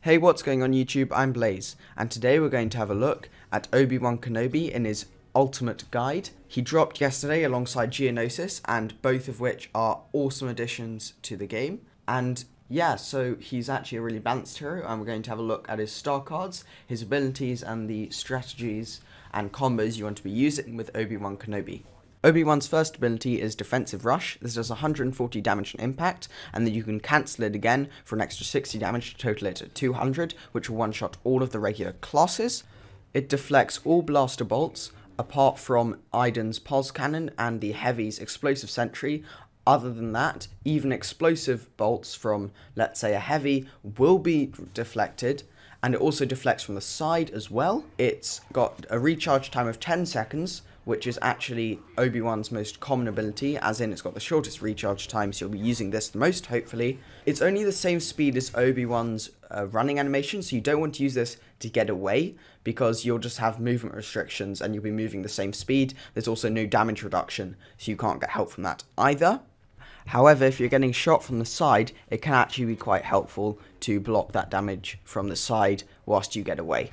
Hey, what's going on YouTube? I'm Blaze, and today we're going to have a look at Obi Wan Kenobi in his ultimate guide. He dropped yesterday alongside Geonosis, and both of which are awesome additions to the game. And yeah, so he's actually a really balanced hero, and we're going to have a look at his star cards, his abilities, and the strategies and combos you want to be using with Obi Wan Kenobi. Obi-Wan's first ability is Defensive Rush. This does 140 damage and impact, and then you can cancel it again for an extra 60 damage to total it at 200, which will one-shot all of the regular classes. It deflects all blaster bolts, apart from Aiden's pulse cannon and the Heavy's explosive sentry. Other than that, even explosive bolts from, let's say, a Heavy will be deflected, and it also deflects from the side as well. It's got a recharge time of 10 seconds, which is actually Obi-Wan's most common ability, as in it's got the shortest recharge time, so you'll be using this the most, hopefully. It's only the same speed as Obi-Wan's running animation, so you don't want to use this to get away, because you'll just have movement restrictions and you'll be moving the same speed. There's also no damage reduction, so you can't get help from that either. However, if you're getting shot from the side, it can actually be quite helpful to block that damage from the side whilst you get away.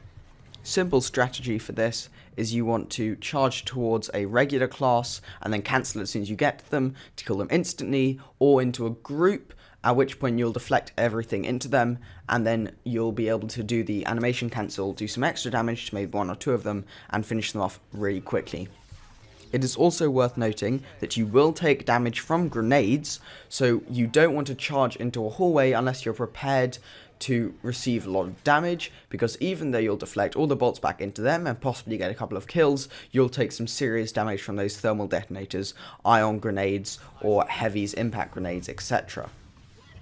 Simple strategy for this is you want to charge towards a regular class and then cancel as soon as you get to them to kill them instantly, or into a group, at which point you'll deflect everything into them, and then you'll be able to do the animation cancel, do some extra damage to maybe one or two of them, and finish them off really quickly. It is also worth noting that you will take damage from grenades, so you don't want to charge into a hallway unless you're prepared to receive a lot of damage, because even though you'll deflect all the bolts back into them and possibly get a couple of kills, you'll take some serious damage from those thermal detonators, ion grenades, or Heavy's impact grenades, etc.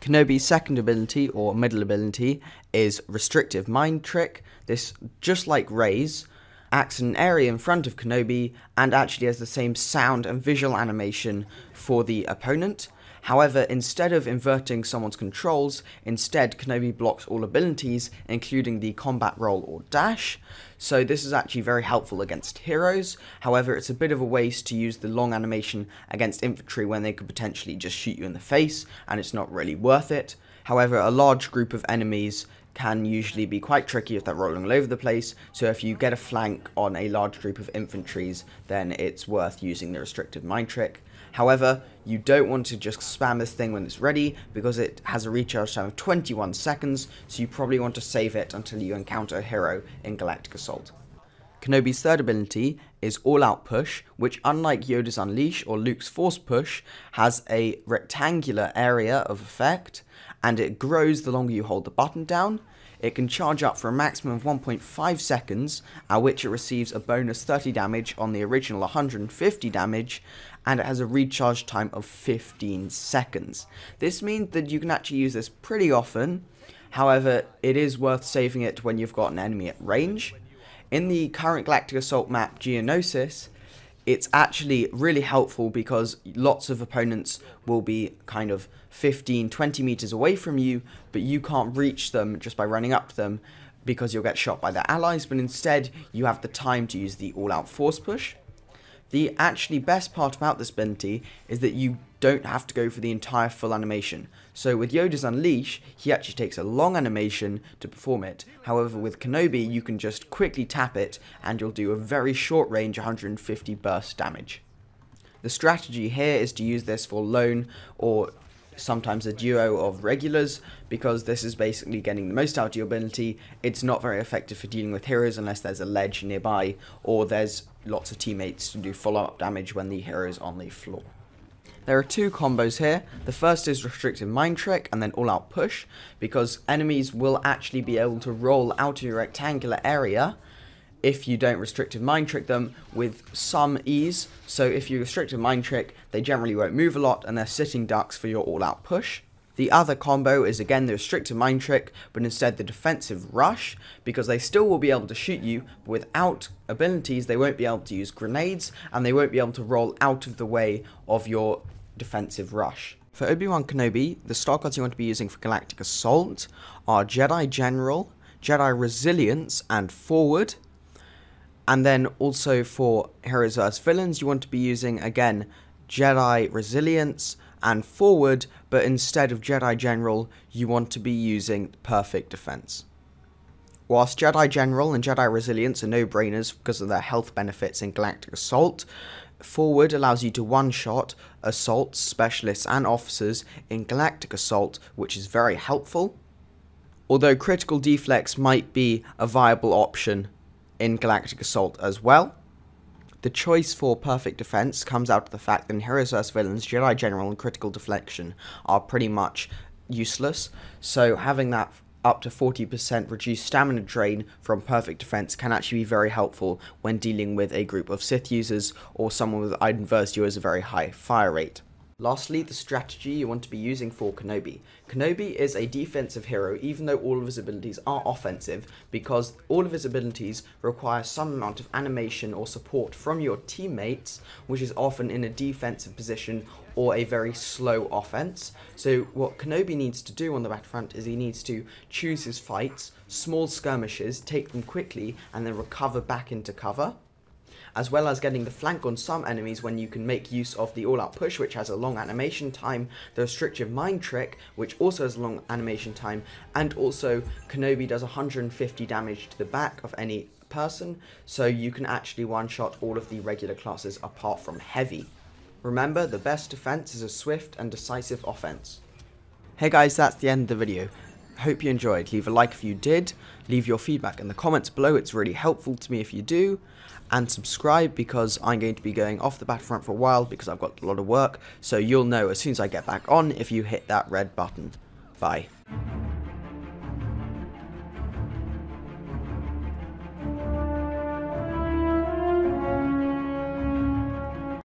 Kenobi's second ability, or middle ability, is Restrictive Mind Trick. This, just like Rey's, acts in an area in front of Kenobi and actually has the same sound and visual animation for the opponent. However, instead of inverting someone's controls, instead Kenobi blocks all abilities, including the combat roll or dash. So this is actually very helpful against heroes. However, it's a bit of a waste to use the long animation against infantry when they could potentially just shoot you in the face, and it's not really worth it. However, a large group of enemies can usually be quite tricky if they're rolling all over the place, so if you get a flank on a large group of infantries, then it's worth using the Restrictive Mind Trick. However, you don't want to just spam this thing when it's ready, because it has a recharge time of 21 seconds, so you probably want to save it until you encounter a hero in Galactic Assault. Kenobi's third ability is All Out Push, which, unlike Yoda's Unleash or Luke's Force Push, has a rectangular area of effect, and it grows the longer you hold the button down. It can charge up for a maximum of 1.5 seconds, at which it receives a bonus 30 damage on the original 150 damage, and it has a recharge time of 15 seconds. This means that you can actually use this pretty often. However, it is worth saving it when you've got an enemy at range. In the current Galactic Assault map Geonosis, it's actually really helpful because lots of opponents will be kind of 15-20 meters away from you, but you can't reach them just by running up to them because you'll get shot by their allies, but instead you have the time to use the all-out force push. The actually best part about this ability is that you don't have to go for the entire full animation. So with Yoda's Unleash, he actually takes a long animation to perform it. However, with Kenobi, you can just quickly tap it and you'll do a very short range 150 burst damage. The strategy here is to use this for lone or sometimes a duo of regulars, because this is basically getting the most out of your ability. It's not very effective for dealing with heroes unless there's a ledge nearby or there's lots of teammates to do follow-up damage when the hero is on the floor. There are two combos here. The first is Restrictive Mind Trick and then All Out Push, because enemies will actually be able to roll out of your rectangular area if you don't Restrictive Mind Trick them with some ease. So if you Restrictive Mind Trick, they generally won't move a lot and they're sitting ducks for your All Out Push. The other combo is again the Restrictive Mind Trick, but instead the Defensive Rush, because they still will be able to shoot you, but without abilities they won't be able to use grenades, and they won't be able to roll out of the way of your Defensive Rush. For Obi Wan Kenobi, the star cards you want to be using for Galactic Assault are Jedi General, Jedi Resilience, and Forward. And then also for Heroes vs Villains, you want to be using, again, Jedi Resilience and Forward, but instead of Jedi General, you want to be using Perfect Defense. Whilst Jedi General and Jedi Resilience are no-brainers because of their health benefits in Galactic Assault, Forward allows you to one-shot assaults, specialists and officers in Galactic Assault, which is very helpful. Although Critical Deflex might be a viable option in Galactic Assault as well, the choice for Perfect Defense comes out of the fact that in Heroes vs Villains, Jedi General and Critical Deflection are pretty much useless, so having that up to 40% reduced stamina drain from Perfect Defense can actually be very helpful when dealing with a group of Sith users or someone with Iden who has a very high fire rate. Lastly, the strategy you want to be using for Kenobi. Kenobi is a defensive hero even though all of his abilities are offensive, because all of his abilities require some amount of animation or support from your teammates, which is often in a defensive position or a very slow offense. So what Kenobi needs to do on the battlefront is he needs to choose his fights, small skirmishes, take them quickly and then recover back into cover, as well as getting the flank on some enemies when you can make use of the all-out push, which has a long animation time, the restrictive mind trick, which also has a long animation time, and also Kenobi does 150 damage to the back of any person, so you can actually one-shot all of the regular classes apart from heavy. Remember, the best defense is a swift and decisive offense. Hey guys, that's the end of the video. Hope you enjoyed. Leave a like if you did, leave your feedback in the comments below, it's really helpful to me if you do, and subscribe because I'm going to be going off the Battlefront for a while because I've got a lot of work, so you'll know as soon as I get back on if you hit that red button. Bye.